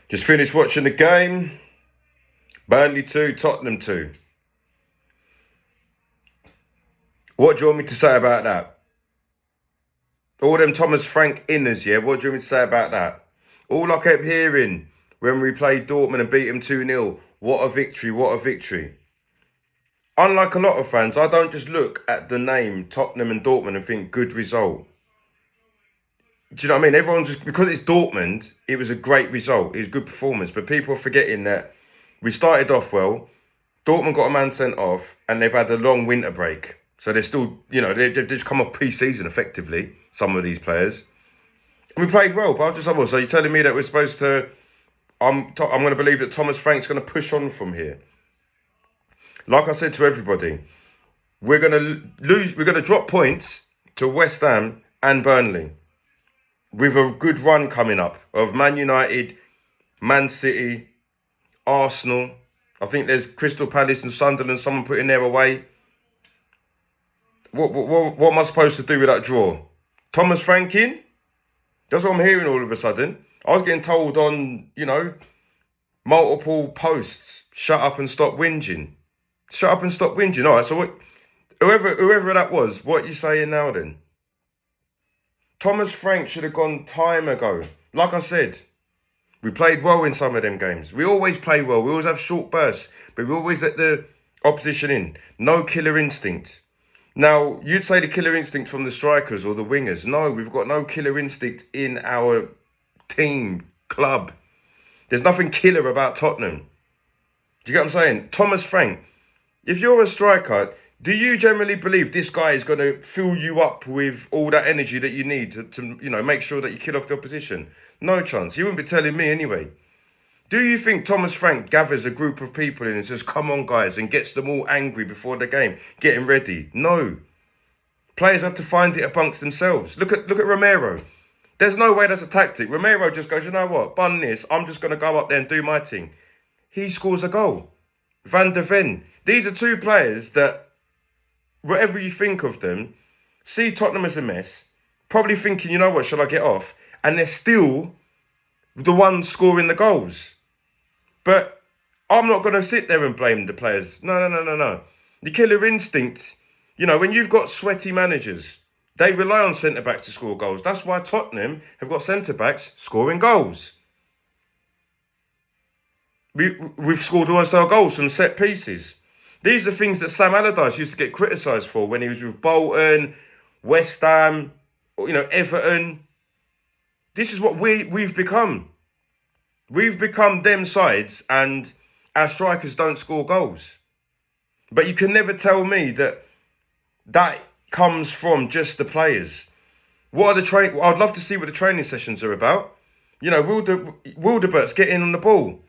Just finished watching the game. Burnley 2, Tottenham 2. What do you want me to say about that? All them Thomas Frank inners, yeah? What do you want me to say about that? All I kept hearing when we played Dortmund and beat them 2-0, what a victory, what a victory. Unlike a lot of fans, I don't just look at the name Tottenham and Dortmund and think good result. Do you know what I mean? Everyone just, because it's Dortmund, it was a great result. It was a good performance. But people are forgetting that we started off well. Dortmund got a man sent off and they've had a long winter break. So they're still, they've just come off pre-season effectively, some of these players. And we played well, but I just, so you're telling me that we're supposed to, I'm going to believe that Thomas Frank's going to push on from here. Like I said to everybody, we're going to drop points to West Ham and Burnley with a good run coming up of Man United, Man City, Arsenal. I think there's Crystal Palace and Sunderland, someone putting their away. What am I supposed to do with that draw? Thomas Frank in? That's what I'm hearing all of a sudden. I was getting told on, multiple posts, shut up and stop whinging. Shut up and stop whinging. All right, so whoever that was, what are you saying now then? Thomas Frank should have gone time ago. Like I said, we played well in some of them games. We always play well. We always have short bursts, but we always let the opposition in. No killer instinct. Now, you'd say the killer instinct from the strikers or the wingers. No, we've got no killer instinct in our team, club. There's nothing killer about Tottenham. Do you get what I'm saying? Thomas Frank, if you're a striker, do you generally believe this guy is going to fill you up with all that energy that you need to make sure that you kill off the opposition? No chance. You wouldn't be telling me anyway. Do you think Thomas Frank gathers a group of people in and says, come on, guys, and gets them all angry before the game, getting ready? No. Players have to find it amongst themselves. Look at Romero. There's no way that's a tactic. Romero just goes, you know what, bun this. I'm just going to go up there and do my thing. He scores a goal. Van der Ven. These are two players that, whatever you think of them, see Tottenham as a mess, probably thinking, you know what, shall I get off? And they're still the ones scoring the goals. But I'm not going to sit there and blame the players. No. The killer instinct, when you've got sweaty managers, they rely on centre-backs to score goals. That's why Tottenham have got centre-backs scoring goals. We've scored almost our goals from set pieces. These are things that Sam Allardyce used to get criticised for when he was with Bolton, West Ham, Everton. This is what we've become. We've become them sides and our strikers don't score goals. But you can never tell me that comes from just the players. What are I'd love to see what the training sessions are about. Wilderbert's getting on the ball.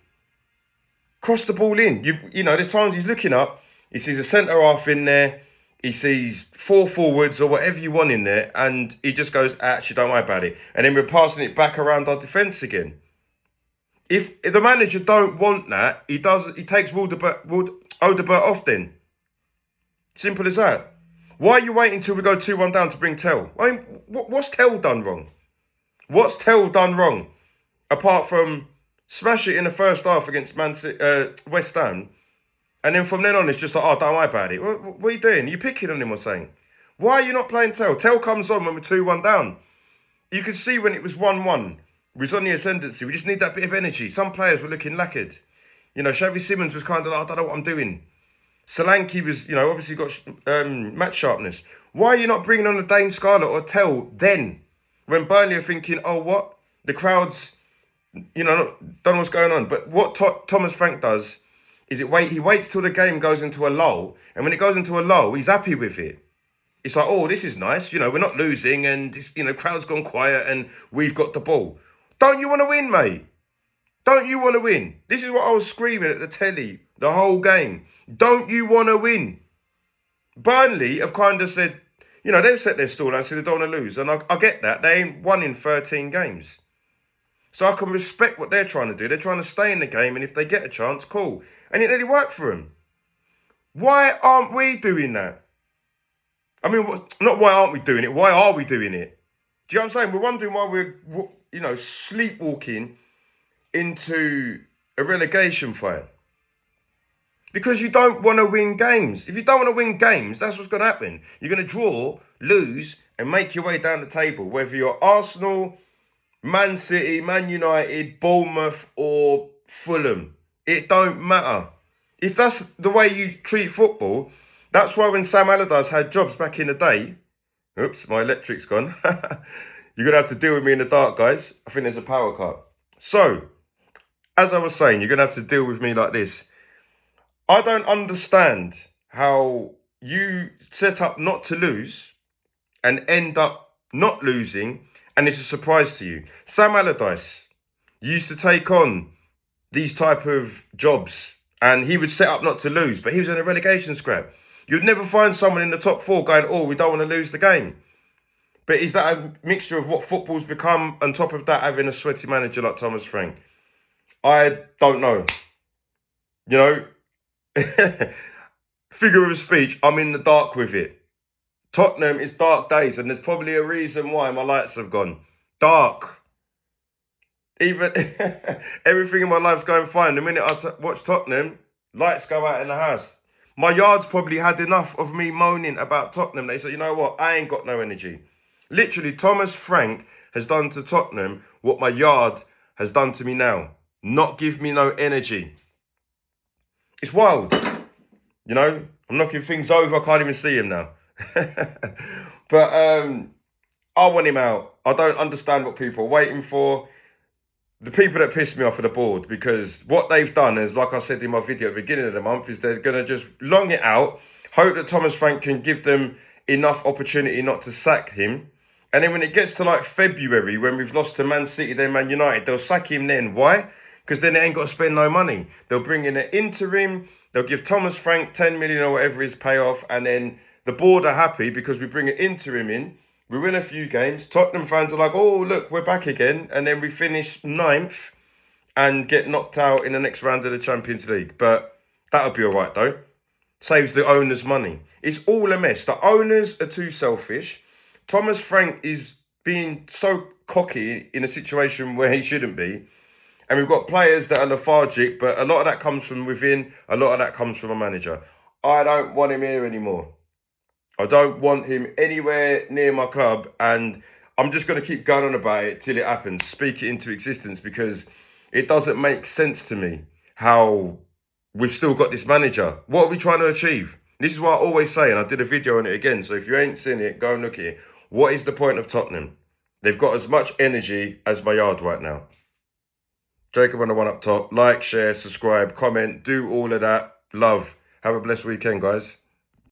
Cross the ball in. There's times he's looking up, he sees a centre half in there, he sees 4 forwards or whatever you want in there, and he just goes, actually, don't worry about it. And then we're passing it back around our defence again. If the manager don't want that, he takes Wilderberg off then. Simple as that. Why are you waiting till we go 2-1 down to bring Tell? I mean, what's Tell done wrong? What's Tell done wrong? Apart from smash it in the first half against West Ham, and then from then on it's just like, oh, don't worry about it. What are you doing? Are you picking on him or saying? Why are you not playing Tell? Tell comes on when we're 2-1 down. You could see when it was 1-1, we was on the ascendancy. We just need that bit of energy. Some players were looking lacquered. Xavi Simons was kind of like, I don't know what I'm doing. Solanke was, obviously got match sharpness. Why are you not bringing on a Dane Scarlett or Tell then? When Burnley are thinking, oh, what? The crowd's, don't know what's going on. But what Thomas Frank does is he waits till the game goes into a lull. And when it goes into a lull, he's happy with it. It's like, oh, this is nice. We're not losing and, crowd's gone quiet and we've got the ball. Don't you want to win, mate? Don't you want to win? This is what I was screaming at the telly the whole game. Don't you want to win? Burnley have kind of said, they've set their stall and said they don't want to lose. And I get that. They ain't won in 13 games. So I can respect what they're trying to do. They're trying to stay in the game. And if they get a chance, cool. And it really worked for them. Why aren't we doing that? I mean, not why aren't we doing it? Why are we doing it? Do you know what I'm saying? We're wondering why we're, sleepwalking into a relegation fight. Because you don't want to win games. If you don't want to win games, that's what's going to happen. You're going to draw, lose, and make your way down the table. Whether you're Arsenal, Man City, Man United, Bournemouth, or Fulham. It don't matter. If that's the way you treat football, that's why when Sam Allardyce had jobs back in the day, oops, my electric's gone. You're going to have to deal with me in the dark, guys. I think there's a power cut. So, as I was saying, you're going to have to deal with me like this. I don't understand how you set up not to lose and end up not losing, and it's a surprise to you. Sam Allardyce used to take on these type of jobs, and he would set up not to lose, but he was in a relegation scrap. You'd never find someone in the top four going, oh, we don't want to lose the game. But is that a mixture of what football's become, on top of that having a sweaty manager like Thomas Frank? I don't know. You know, figure of speech, I'm in the dark with it. Tottenham is dark days, and there's probably a reason why my lights have gone dark. Even everything in my life's going fine. The minute I watch Tottenham, lights go out in the house. My yard's probably had enough of me moaning about Tottenham. They said, you know what? I ain't got no energy. Literally, Thomas Frank has done to Tottenham what my yard has done to me now. Not give me no energy. It's wild. You know, I'm knocking things over. I can't even see him now. But I want him out. I don't understand what people are waiting for. The people that piss me off are the board, because what they've done is, like I said in my video at the beginning of the month, is they're going to just long it out, hope that Thomas Frank can give them enough opportunity not to sack him. And then when it gets to like February, when we've lost to Man City, then Man United, they'll sack him then. Why? Because then they ain't got to spend no money. They'll bring in an interim, they'll give Thomas Frank 10 million or whatever his payoff, and then the board are happy because we bring an interim in. We win a few games. Tottenham fans are like, oh, look, we're back again. And then we finish 9th and get knocked out in the next round of the Champions League. But that'll be all right, though. Saves the owners money. It's all a mess. The owners are too selfish. Thomas Frank is being so cocky in a situation where he shouldn't be. And we've got players that are lethargic, but a lot of that comes from within. A lot of that comes from a manager. I don't want him here anymore. I don't want him anywhere near my club, and I'm just going to keep going on about it till it happens, speak it into existence, because it doesn't make sense to me how we've still got this manager. What are we trying to achieve? This is what I always say, and I did a video on it again, so if you ain't seen it, go and look at it. What is the point of Tottenham? They've got as much energy as my yard right now. Jacob on the one up top. Like, share, subscribe, comment, do all of that. Love. Have a blessed weekend, guys.